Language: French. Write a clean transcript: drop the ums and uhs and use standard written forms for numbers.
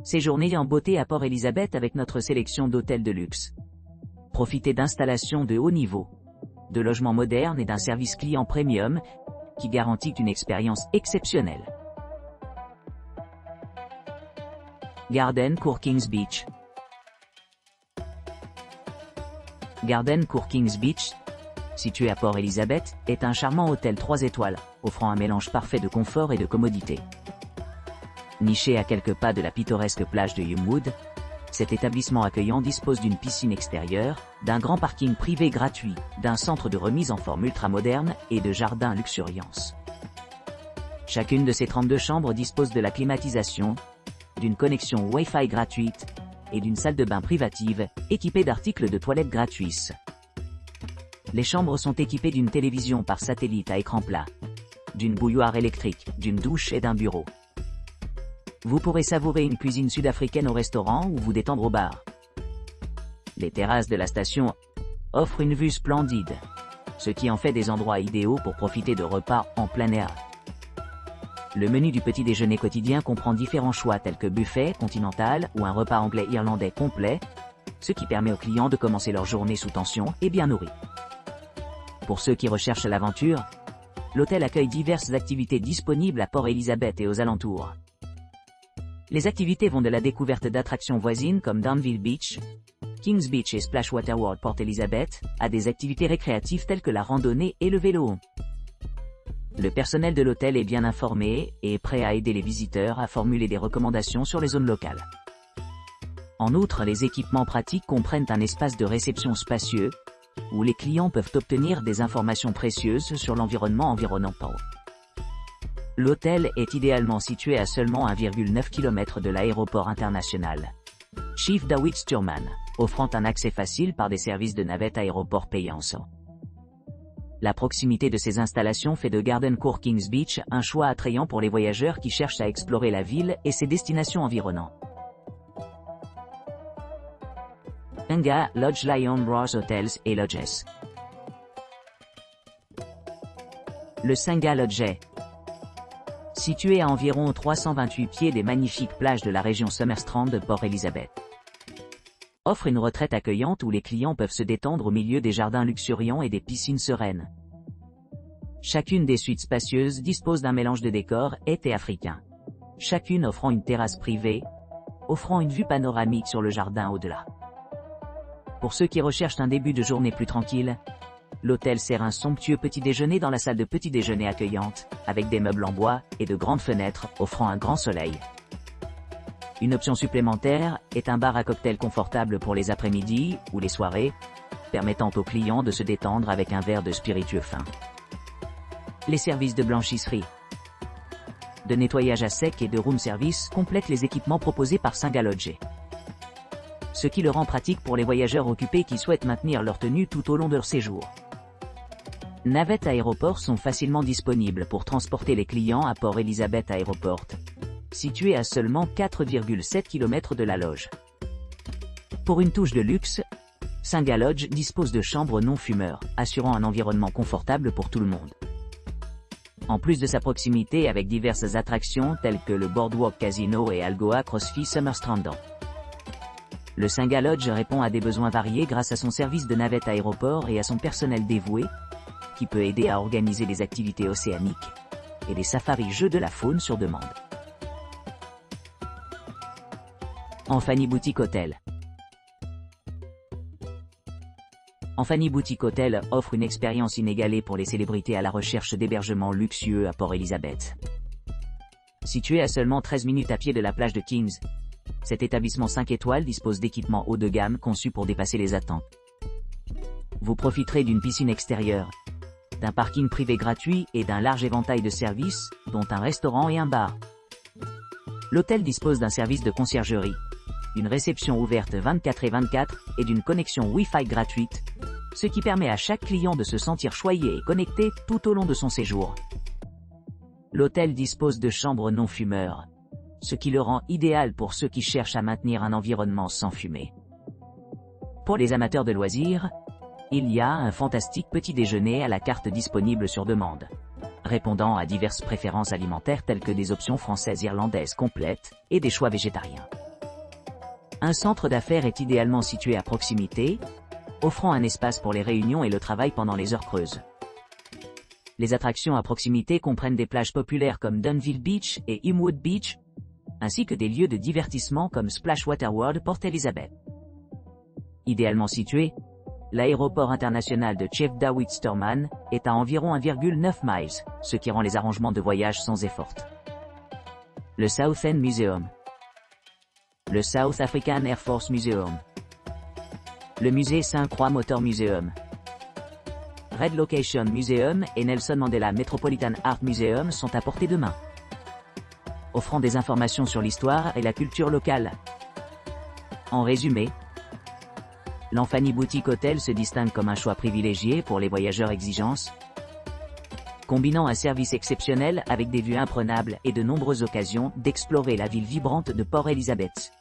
Séjournez en beauté à Port Elizabeth avec notre sélection d'hôtels de luxe. Profitez d'installations de haut niveau, de logements modernes et d'un service client premium qui garantit une expérience exceptionnelle. Garden Court Kings Beach. Garden Court Kings Beach, situé à Port Elizabeth, est un charmant hôtel 3 étoiles, offrant un mélange parfait de confort et de commodité. Niché à quelques pas de la pittoresque plage de Humewood, cet établissement accueillant dispose d'une piscine extérieure, d'un grand parking privé gratuit, d'un centre de remise en forme ultramoderne et de jardins luxuriants. Chacune de ces 32 chambres dispose de la climatisation, d'une connexion Wi-Fi gratuite et d'une salle de bain privative, équipée d'articles de toilette gratuits. Les chambres sont équipées d'une télévision par satellite à écran plat, d'une bouilloire électrique, d'une douche et d'un bureau. Vous pourrez savourer une cuisine sud-africaine au restaurant ou vous détendre au bar. Les terrasses de la station offrent une vue splendide, ce qui en fait des endroits idéaux pour profiter de repas en plein air. Le menu du petit déjeuner quotidien comprend différents choix tels que buffet continental ou un repas anglais-irlandais complet, ce qui permet aux clients de commencer leur journée sous tension et bien nourris. Pour ceux qui recherchent l'aventure, l'hôtel accueille diverses activités disponibles à Port Elizabeth et aux alentours. Les activités vont de la découverte d'attractions voisines comme Downville Beach, Kings Beach et Splashwater World Port Elizabeth, à des activités récréatives telles que la randonnée et le vélo. Le personnel de l'hôtel est bien informé et est prêt à aider les visiteurs à formuler des recommandations sur les zones locales. En outre, les équipements pratiques comprennent un espace de réception spacieux, où les clients peuvent obtenir des informations précieuses sur l'environnement environnant. L'hôtel est idéalement situé à seulement 1,9 km de l'aéroport international Chief Davids-Turman, offrant un accès facile par des services de navette aéroport payants. La proximité de ces installations fait de Garden Court Kings Beach un choix attrayant pour les voyageurs qui cherchent à explorer la ville et ses destinations environnantes. Sangha Lodge Lion Roar Hotels et Lodges. Le Sangha Lodge est situé à environ 328 pieds des magnifiques plages de la région Summerstrand de Port Elizabeth. Offre une retraite accueillante où les clients peuvent se détendre au milieu des jardins luxuriants et des piscines sereines. Chacune des suites spacieuses dispose d'un mélange de décors été africain, chacune offrant une terrasse privée, offrant une vue panoramique sur le jardin au-delà. Pour ceux qui recherchent un début de journée plus tranquille, l'hôtel sert un somptueux petit déjeuner dans la salle de petit déjeuner accueillante, avec des meubles en bois et de grandes fenêtres offrant un grand soleil. Une option supplémentaire est un bar à cocktail confortable pour les après-midi ou les soirées, permettant aux clients de se détendre avec un verre de spiritueux fin. Les services de blanchisserie, de nettoyage à sec et de room service complètent les équipements proposés par Sangha Lodge, ce qui le rend pratique pour les voyageurs occupés qui souhaitent maintenir leur tenue tout au long de leur séjour. Navettes aéroports sont facilement disponibles pour transporter les clients à Port Elizabeth Airport, situé à seulement 4,7 km de la loge. Pour une touche de luxe, Sangha Lodge dispose de chambres non-fumeurs, assurant un environnement confortable pour tout le monde. En plus de sa proximité avec diverses attractions telles que le Boardwalk Casino et Algoa CrossFit Summerstrand. Le Sangha Lodge répond à des besoins variés grâce à son service de navette aéroport et à son personnel dévoué, qui peut aider à organiser des activités océaniques et des safaris jeux de la faune sur demande. Enfany Boutique Hotel. Enfany Boutique Hotel offre une expérience inégalée pour les célébrités à la recherche d'hébergements luxueux à Port Elizabeth. Situé à seulement 13 minutes à pied de la plage de Kings, cet établissement 5 étoiles dispose d'équipements haut de gamme conçus pour dépasser les attentes. Vous profiterez d'une piscine extérieure, d'un parking privé gratuit et d'un large éventail de services, dont un restaurant et un bar. L'hôtel dispose d'un service de conciergerie, d'une réception ouverte 24/24 et d'une connexion Wi-Fi gratuite, ce qui permet à chaque client de se sentir choyé et connecté tout au long de son séjour. L'hôtel dispose de chambres non fumeurs, ce qui le rend idéal pour ceux qui cherchent à maintenir un environnement sans fumée. Pour les amateurs de loisirs, il y a un fantastique petit déjeuner à la carte disponible sur demande, répondant à diverses préférences alimentaires telles que des options françaises irlandaises complètes et des choix végétariens. Un centre d'affaires est idéalement situé à proximité, offrant un espace pour les réunions et le travail pendant les heures creuses. Les attractions à proximité comprennent des plages populaires comme Dunville Beach et Inwood Beach, ainsi que des lieux de divertissement comme Splashwater World Port Elizabeth. Idéalement situé, l'aéroport international de Chefda-Witsterman est à environ 1,9 miles, ce qui rend les arrangements de voyage sans effort. Le South End Museum. Le South African Air Force Museum. Le musée Sainte-Croix Motor Museum. Red Location Museum et Nelson Mandela Metropolitan Art Museum sont à portée de main, offrant des informations sur l'histoire et la culture locale. En résumé, l'Anfani Boutique Hotel se distingue comme un choix privilégié pour les voyageurs exigences, combinant un service exceptionnel avec des vues imprenables et de nombreuses occasions d'explorer la ville vibrante de Port Elizabeth.